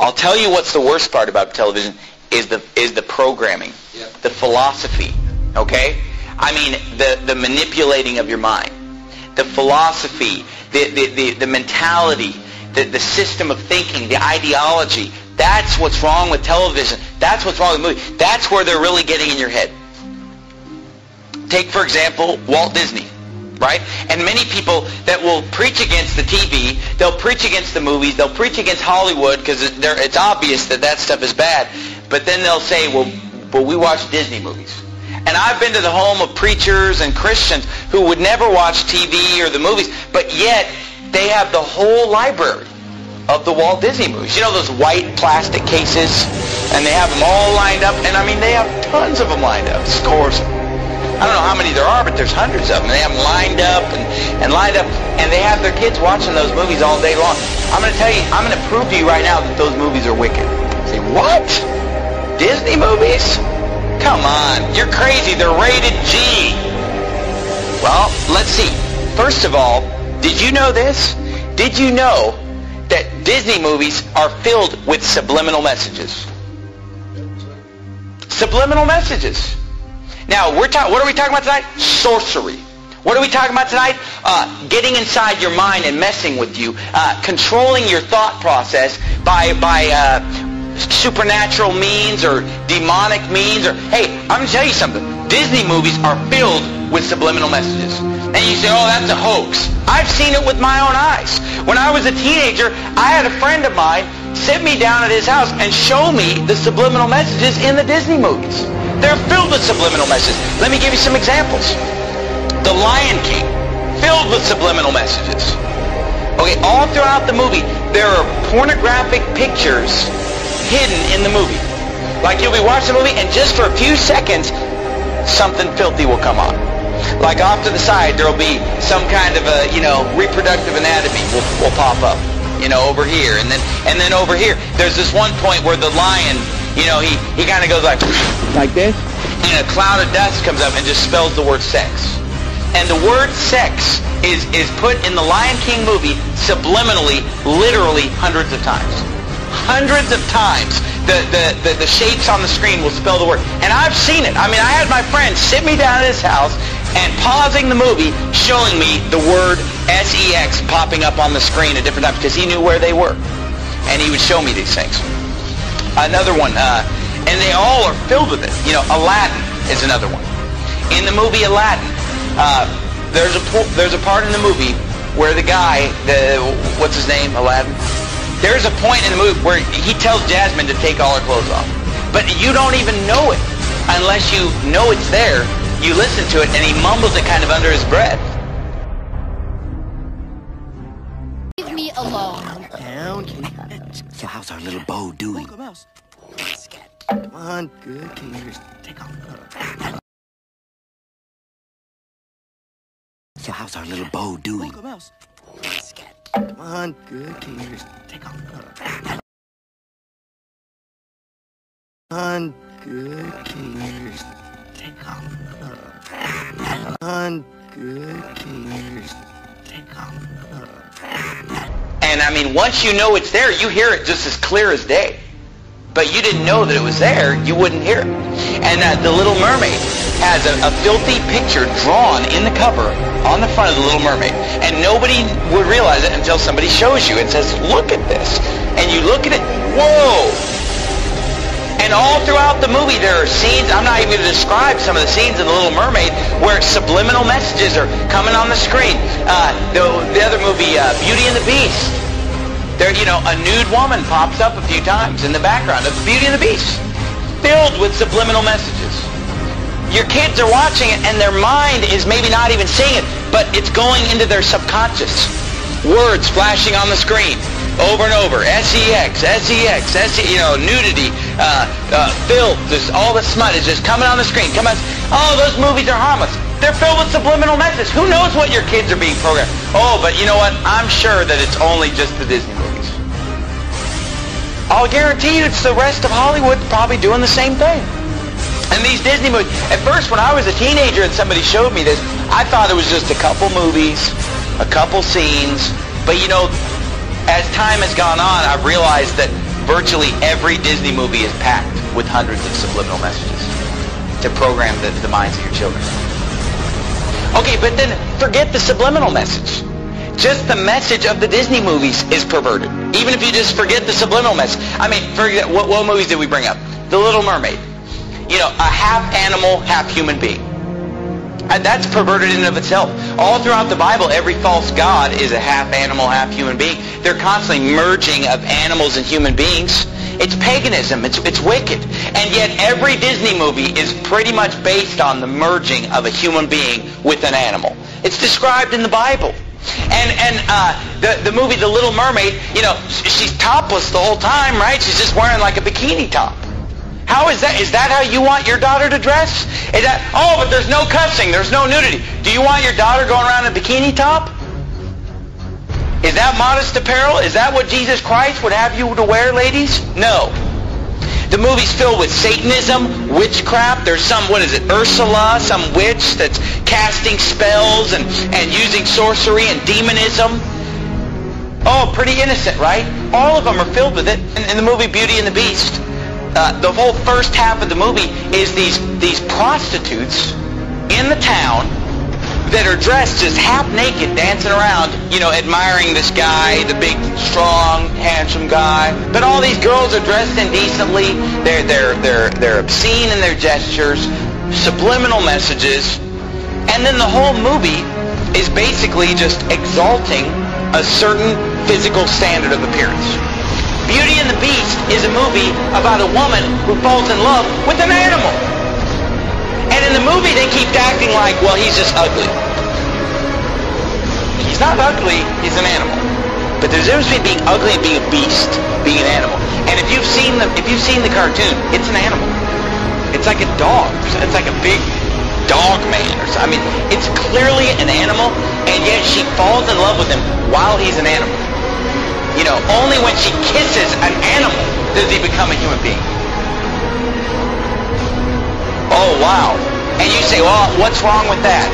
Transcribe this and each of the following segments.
I'll tell you what's the worst part about television is the programming, the philosophy, okay? I mean, the manipulating of your mind, the philosophy, the mentality, the system of thinking, the ideology. That's what's wrong with television. That's what's wrong with movies. That's where they're really getting in your head. Take, for example, Walt Disney, right? And many people that will preach against the TV, they'll preach against the movies, they'll preach against Hollywood because it's obvious that stuff is bad. But then they'll say, well, we watch Disney movies. And I've been to the home of preachers and Christians who would never watch TV or the movies, but yet they have the whole library of the Walt Disney movies. You know those white plastic cases? And they have them all lined up. And I mean, they have tons of them lined up, scores of them. I don't know how many there are, but there's hundreds of them. They have them lined up and lined up. And they have their kids watching those movies all day long. I'm going to tell you, I'm going to prove to you right now that those movies are wicked. You say, what? Disney movies? Come on, you're crazy. They're rated G. Well, let's see. First of all, did you know this? Did you know that Disney movies are filled with subliminal messages? Subliminal messages. Now, what are we talking about tonight? Sorcery. What are we talking about tonight? Getting inside your mind and messing with you. Controlling your thought process by supernatural means or demonic means. Or hey, I'm going to tell you something. Disney movies are filled with subliminal messages. And you say, oh, that's a hoax. I've seen it with my own eyes. When I was a teenager, I had a friend of mine sit me down at his house and show me the subliminal messages in the Disney movies. They're filled with subliminal messages. Let me give you some examples. The Lion King, filled with subliminal messages. Okay, all throughout the movie, there are pornographic pictures hidden in the movie. Like you'll be watching the movie, and just for a few seconds, something filthy will come on. Like off to the side, there'll be some kind of a, reproductive anatomy will pop up, over here, and then over here. There's this one point where the lion, he kind of goes like this, and a cloud of dust comes up and just spells the word sex. And the word sex is put in the Lion King movie subliminally, literally hundreds of times. Hundreds of times. The shapes on the screen will spell the word. And I've seen it. I mean, I had my friend sit me down at his house and pausing the movie, showing me the word sex popping up on the screen at different times because he knew where they were. And he would show me these things. Another one, and they all are filled with it. Aladdin is another one. In the movie Aladdin, there's a part in the movie where the guy, what's his name, Aladdin? There's a point in the movie where he tells Jasmine to take all her clothes off. But you don't even know it unless you know it's there. You listen to it, and he mumbles it kind of under his breath. Leave me alone. Down, so how's our little beau doing? Come on, good. Can you just take off? So how's our little beau doing? Come on, good. Can you just take off? Come on, good. Can you just take off? Come on, good. Can you just take off? And I mean, once you know it's there, you hear it just as clear as day. But you didn't know that it was there, you wouldn't hear it. And The Little Mermaid has a filthy picture drawn in the cover on the front of The Little Mermaid. And nobody would realize it until somebody shows you and says, look at this. And you look at it, whoa! And all throughout the movie there are scenes, I'm not even going to describe some of the scenes in The Little Mermaid where subliminal messages are coming on the screen. The other movie, Beauty and the Beast. There, a nude woman pops up a few times in the background of Beauty and the Beast, filled with subliminal messages. Your kids are watching it, and their mind is maybe not even seeing it, but it's going into their subconscious. Words flashing on the screen over and over. sex, nudity, filth, all the smut is just coming on the screen. Oh, those movies are harmless. They're filled with subliminal messages. Who knows what your kids are being programmed? Oh, but you know what? I'm sure that it's only just the Disney movies. I'll guarantee you it's the rest of Hollywood probably doing the same thing. And these Disney movies, at first when I was a teenager and somebody showed me this, I thought it was just a couple movies, a couple scenes. But as time has gone on, I've realized that virtually every Disney movie is packed with hundreds of subliminal messages to program the minds of your children. Okay, but then forget the subliminal message. Just the message of the Disney movies is perverted. Even if you just forget the subliminal message. I mean, forget, what movies did we bring up? The Little Mermaid. You know, a half animal, half human being. And that's perverted in and of itself. All throughout the Bible, every false god is a half animal, half human being. They're constantly merging of animals and human beings. It's paganism. It's wicked. And yet every Disney movie is pretty much based on the merging of a human being with an animal. It's described in the Bible. And the movie The Little Mermaid, you know, she's topless the whole time, right? She's just wearing like a bikini top. How is that? Is that how you want your daughter to dress? Is that, oh, but there's no cussing, there's no nudity. Do you want your daughter going around in a bikini top? Is that modest apparel? Is that what Jesus Christ would have you to wear, ladies? No. The movie's filled with Satanism, witchcraft. There's some, what is it, Ursula, some witch that's casting spells and using sorcery and demonism. Oh, pretty innocent, right? All of them are filled with it. In the movie Beauty and the Beast, the whole first half of the movie is these prostitutes in the town that are dressed just half naked, dancing around, you know, admiring this guy, the big, strong, handsome guy. But all these girls are dressed indecently. They're obscene in their gestures, subliminal messages, and then the whole movie is basically just exalting a certain physical standard of appearance. Beauty and the Beast is a movie about a woman who falls in love with an animal. And in the movie they keep acting like, well, he's just ugly. He's not ugly, he's an animal. But there's a difference between being ugly and being a beast, being an animal. And if you've seen the cartoon, it's an animal. It's like a dog. It's like a big dog man or something. I mean, it's clearly an animal, and yet she falls in love with him while he's an animal. You know, only when she kisses an animal does he become a human being. Oh, wow. And you say, well, what's wrong with that?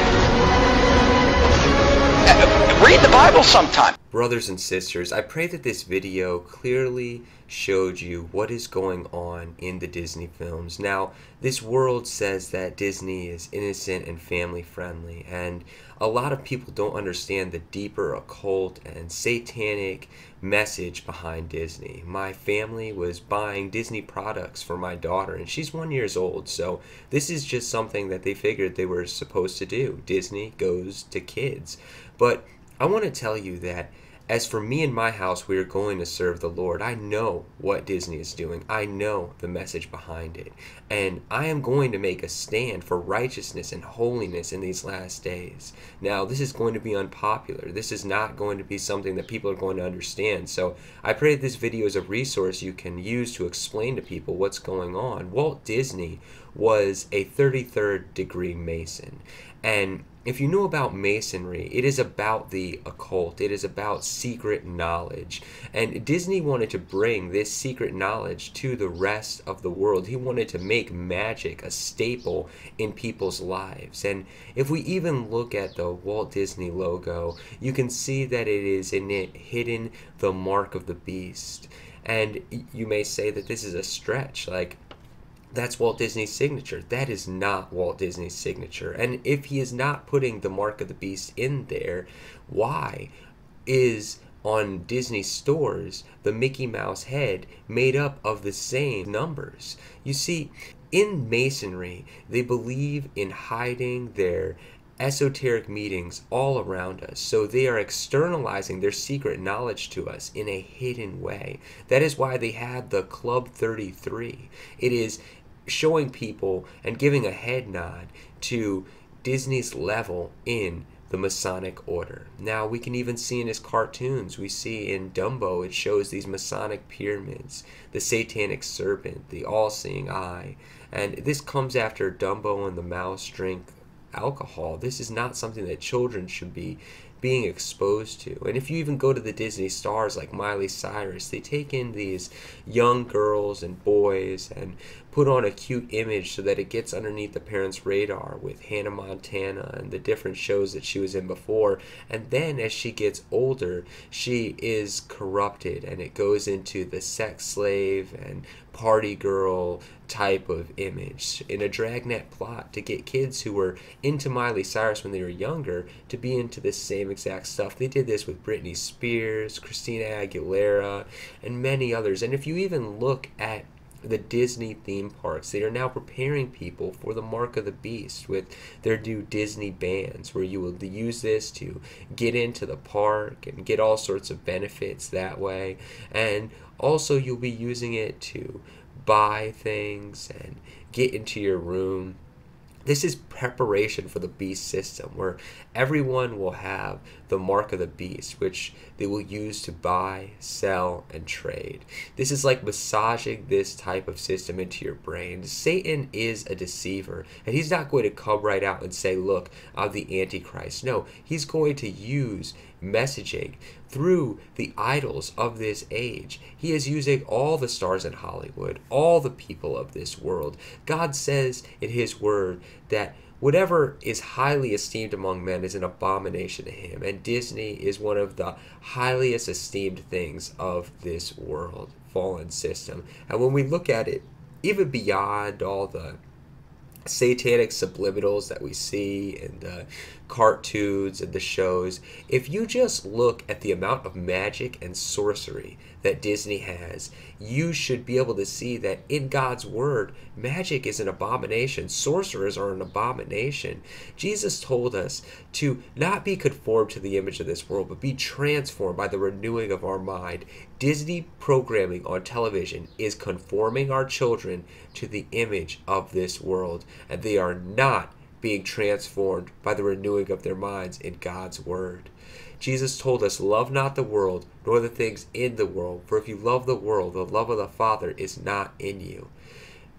Read the Bible sometime. Brothers and sisters, I pray that this video clearly showed you what is going on in the Disney films. Now, this world says that Disney is innocent and family friendly, and a lot of people don't understand the deeper occult and satanic message behind Disney. My family was buying Disney products for my daughter, and she's 1 year old, so this is just something that they figured they were supposed to do. Disney goes to kids. But I want to tell you that as for me and my house, we are going to serve the Lord. I know what Disney is doing. I know the message behind it. And I am going to make a stand for righteousness and holiness in these last days. Now, this is going to be unpopular. This is not going to be something that people are going to understand. So I pray that this video is a resource you can use to explain to people what's going on. Walt Disney was a 33rd degree Mason. And if you know about Masonry, it is about the occult. It is about secret knowledge. And Disney wanted to bring this secret knowledge to the rest of the world. He wanted to make magic a staple in people's lives. And if we even look at the Walt Disney logo, you can see that it is in it hidden the mark of the beast. And you may say that this is a stretch, like, that's Walt Disney's signature. That is not Walt Disney's signature. And if he is not putting the mark of the beast in there, why is on Disney stores the Mickey Mouse head made up of the same numbers? You see, in Masonry, they believe in hiding their esoteric meetings all around us. So they are externalizing their secret knowledge to us in a hidden way. That is why they have the Club 33. It is showing people and giving a head nod to Disney's level in the Masonic order. Now, we can even see in his cartoons, we see in Dumbo, it shows these Masonic pyramids, the satanic serpent, the all-seeing eye. And this comes after Dumbo and the mouse drink alcohol. This is not something that children should be being exposed to. And if you even go to the Disney stars like Miley Cyrus, they take in these young girls and boys and put on a cute image so that it gets underneath the parents' radar with Hannah Montana and the different shows that she was in before. And then as she gets older, she is corrupted and it goes into the sex slave and party girl type of image in a dragnet plot to get kids who were into Miley Cyrus when they were younger to be into this same exact stuff. They did this with Britney Spears, Christina Aguilera, and many others. And if you even look at the Disney theme parks, they are now preparing people for the mark of the beast with their new Disney bands, where you will use this to get into the park and get all sorts of benefits that way. And also you'll be using it to buy things and get into your room. This is preparation for the beast system, where everyone will have the mark of the beast, which they will use to buy, sell, and trade. This is like massaging this type of system into your brain. Satan is a deceiver, and he's not going to come right out and say, look, I'm the Antichrist. No, he's going to use messaging through the idols of this age. He is using all the stars in Hollywood, all the people of this world. God says in his word that whatever is highly esteemed among men is an abomination to him, and Disney is one of the highest esteemed things of this world, fallen system. And when we look at it, even beyond all the satanic subliminals that we see in the cartoons and the shows, if you just look at the amount of magic and sorcery that Disney has, you should be able to see that in God's word, magic is an abomination. Sorcerers are an abomination. Jesus told us to not be conformed to the image of this world, but be transformed by the renewing of our mind. Disney programming on television is conforming our children to the image of this world, and they are not being transformed by the renewing of their minds in God's word. Jesus told us, love not the world, nor the things in the world, for if you love the world, the love of the Father is not in you.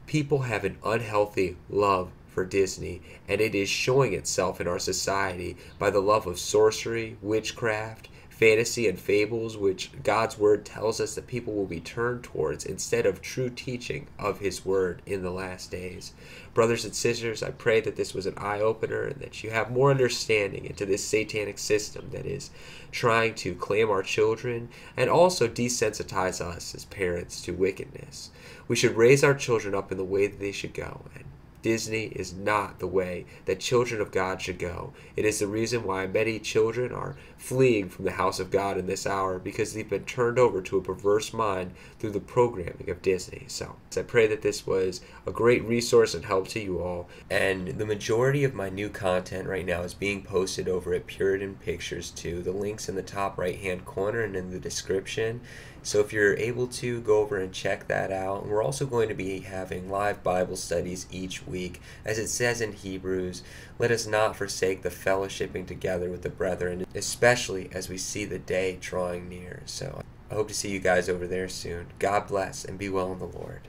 People have an unhealthy love for Disney, and it is showing itself in our society by the love of sorcery, witchcraft, fantasy, and fables, which God's word tells us that people will be turned towards instead of true teaching of his word in the last days. Brothers and sisters, I pray that this was an eye-opener and that you have more understanding into this satanic system that is trying to claim our children and also desensitize us as parents to wickedness. We should raise our children up in the way that they should go, and Disney is not the way that children of God should go. It is the reason why many children are fleeing from the house of God in this hour, because they've been turned over to a perverse mind through the programming of Disney. So I pray that this was a great resource and help to you all. And the majority of my new content right now is being posted over at Puritan Pictures too. The link's in the top right hand corner and in the description. So if you're able to, go over and check that out. And we're also going to be having live Bible studies each week. As it says in Hebrews, let us not forsake the fellowshipping together with the brethren, especially as we see the day drawing near. So I hope to see you guys over there soon. God bless and be well in the Lord.